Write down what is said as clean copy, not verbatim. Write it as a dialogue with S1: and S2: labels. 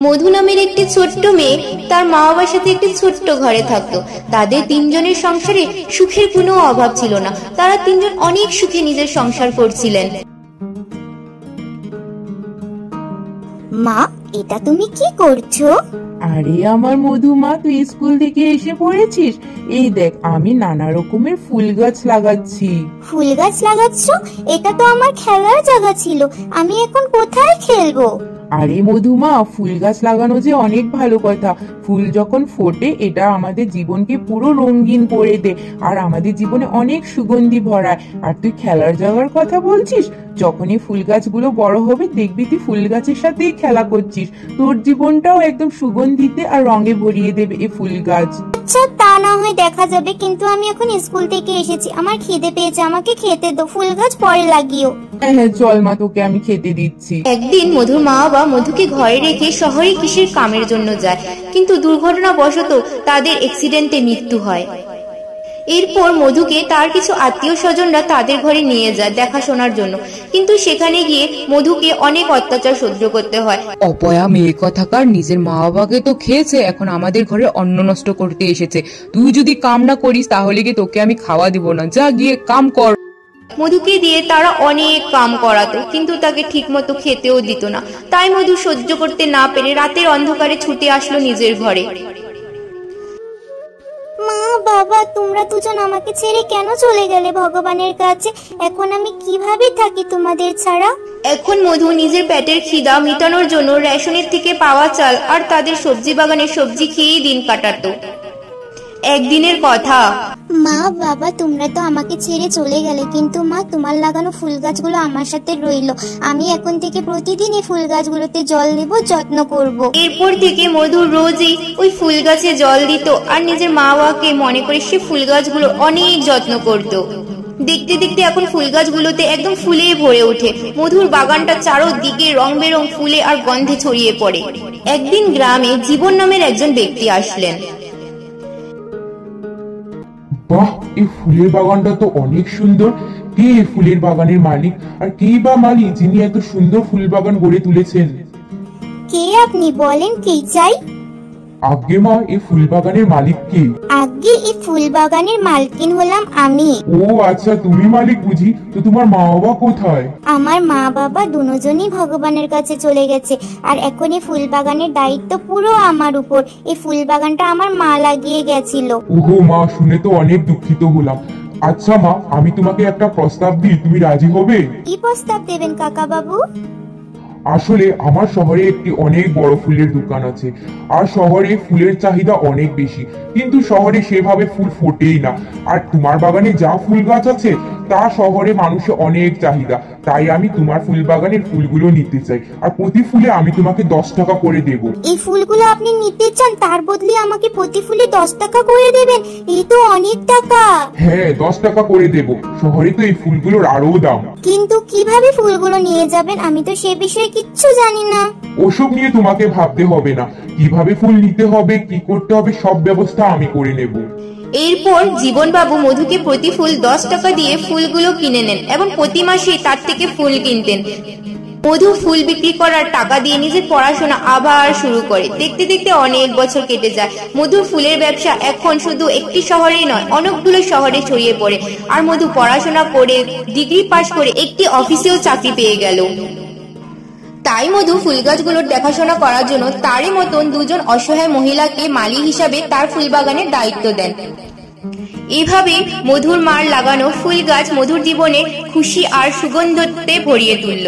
S1: মধু নামের একটি ছোট্ট মেয়ে তার মা বাবার সাথে একটি ছোট্ট ঘরে থাকতো। তাদের তিনজনের সংসারে সুখের কোনো অভাব ছিল না। তারা তিনজন অনেক সুখে নিজের সংসার করছিলেন।
S2: মা, এটা তুমি কি করছো?
S3: আরে আমার মধু মা, তুই স্কুল থেকে এসে পড়েছিস? এই দেখ, আমি নানা রকমের ফুল গাছ লাগাচ্ছি।
S2: ফুল গাছ লাগাচ্ছো? এটা তো আমার খেলার জায়গা ছিল, আমি এখন কোথায় খেলবো?
S3: আরে মধুমা, ফুল গাছ লাগানো যে অনেক ভালো কথা। ফুল যখন ফোটে এটা আমাদের জীবনকে পুরো রঙিন করে দেয় আর আমাদের জীবনে অনেক সুগন্ধি ভরায়। আর তুই খেলার জায়গার কথা বলছিস, যখনই ফুল গাছগুলো বড় হবে দেখবি তুই ফুল গাছের সাথেই খেলা করছিস। তোর জীবনটাও একদম সুগন্ধিতে আর রঙে ভরিয়ে দেবে এই ফুল গাছ।
S2: আচ্ছা, তা না হয় দেখা যাবে, কিন্তু আমি এখন স্কুল থেকে এসেছি, আমার খিদে পেয়েছে, আমাকে খেতে দাও। ফুল গাছ পরে লাগিও।
S3: হ্যাঁ হ্যাঁ, চল মা, তোকে আমি খেতে দিচ্ছি।
S1: একদিন মধুর মা বাবা মধুকে ঘরে রেখে শহরে কৃষির কামের জন্য যায়, কিন্তু দুর্ঘটনাবশত তাদের অ্যাক্সিডেন্টে মৃত্যু হয়। এরপর মধুকে তার কিছু আত্মীয় স্বজনরা তাদের ঘরে নিয়ে যায় দেখাশোনার জন্য, কিন্তু সেখানে গিয়ে মধুকে অনেক অত্যাচার সহ্য করতে হয়।
S4: অপয়া মেয়ে কথাকার, নিজের মা বাবাকে তো খেয়েছে, এখন আমাদের ঘরে অন্ন নষ্ট করতে এসেছে। তুই যদি কাম না করিস তাহলে কি তোকে আমি খাওয়া দিব না। যা গিয়ে কাম কর।
S1: মধুকে দিয়ে তারা অনেক কাম করাতো, কিন্তু তাকে ঠিক মতো খেতেও দিত না। তাই মধু সহ্য করতে না পেরে রাতের অন্ধকারে ছুটে আসলো নিজের ঘরে।
S2: মা বাবা, তোমরা দুজন আমাকে ছেড়ে কেন চলে গেলে ভগবানের কাছে? এখন আমি কিভাবে থাকি তোমাদের ছাড়া?
S1: এখন মধু নিজের পেটের খিদা মিটানোর জন্য রেশনের থেকে পাওয়া চাল আর তাদের সবজি বাগানের সবজি খেয়েই দিন কাটাতো। একদিনের কথা।
S2: মা বাবা, তোমরা তো আমাকে ছেড়ে চলে গেলে, কিন্তু মা, তোমার লাগানো ফুল গাছগুলো আমার সাথে রইলো। আমি এখন থেকে প্রতিদিন এই ফুল গাছগুলোতে জল দেব, যত্ন করব।
S1: এরপর থেকে মধু রোজই ওই ফুল গাছে জল দিত আর নিজের মা বাবাকে মনে করে সে ফুল গাছগুলো অনেক যত্ন করত। দেখতে দেখতে এখন ফুল গাছগুলোতে একদম ফুলে ভরে ওঠে। মধুর বাগানটা চারদিকে রং বেরং ফুলে আর গন্ধে ছড়িয়ে পড়ে। একদিন গ্রামে জীবন নামের একজন ব্যক্তি আসলেন।
S5: বাহ, এই ফুলের বাগানটা তো অনেক সুন্দর। কে এই ফুলের বাগানের মালিক, আর কে বা মালিক যিনি এত সুন্দর ফুল বাগান গড়ে তুলেছেন?
S2: কে আপনি? বলেন, কে চাই?
S5: আজ্ঞে মা, এই ফুল বাগানের মালিক কে?
S2: আগে এই ফুল বাগানের মালকিন হলাম আমি।
S5: ও আচ্ছা, তুমি মালিক বুঝি। তো তোমার মা বাবা কোথায়?
S2: আমার মা বাবা দুজনই ভগবানের কাছে চলে গেছে, আর এখন এই ফুল বাগানের দায়িত্ব পুরো আমার উপর। এই ফুল বাগানটা আমার মা লাগিয়ে গেছিল।
S5: ওহো মা, শুনে তো অনেক দুঃখিত হলাম। আচ্ছা মা, আমি তোমাকে একটা প্রস্তাব দিই, তুমি রাজি হবে?
S2: কি প্রস্তাব দেবেন কাকা বাবু?
S5: আসলে আমার শহরে একটি অনেক বড় ফুলের দোকান আছে, আর শহরে ফুলের চাহিদা অনেক বেশি, কিন্তু শহরে সেভাবে ফুল ফোটেই না। আর তোমার বাগানে যা ফুল গাছ আছে তা শহরে মানুষের অনেক চাহিদা। তাই আমি তোমার ফুল বাগানের ফুলগুলো নিতে চাই, আর প্রতি ফুলে আমি তোমাকে 10 টাকা করে দেব।
S2: এই ফুলগুলো আপনি নিতে চান, তার বদলে আমাকে প্রতি ফুলে 10 টাকা করে দেবেন? এই তো অনেক টাকা।
S5: হ্যাঁ, 10 টাকা করে দেব। শহরে তো এই ফুলগুলোর আরো দাম।
S2: কিন্তু কিভাবে ফুলগুলো নিয়ে যাবেন? আমি তো সে বিষয়ে কিচ্ছু জানি না।
S5: ওসব নিয়ে তোমাকে ভাবতে হবে না। কিভাবে ফুল নিতে হবে, কি করতে হবে, সব ব্যবস্থা আমি করে নেব।
S1: এরপর জীবনবাবু মধুকে প্রতি ফুল 10 টাকা দিয়ে ফুলগুলো কিনে নেন এবং প্রতি মাসে তার থেকে ফুল কিনতেন। মধু ফুল বিক্রি করার টাকা দিয়ে নিজের পড়াশোনা আবার শুরু করে। দেখতে দেখতে অনেক বছর কেটে যায়। মধুর ফুলের ব্যবসা এখন শুধু একটি শহরেই নয়, অনেকগুলো শহরে ছড়িয়ে পড়ে। আর মধু পড়াশোনা করে ডিগ্রি পাশ করে একটি অফিসেও চাকরি পেয়ে গেল। তাই মধু ফুল গাছগুলোর দেখাশোনা করার জন্য তারই মতন দুজন অসহায় মহিলাকে মালি হিসাবে তার ফুল বাগানের দায়িত্ব দেন। এভাবে মধুর মার লাগানো ফুল গাছ মধুর জীবনে খুশি আর সুগন্ধতে ভরিয়ে তুলল।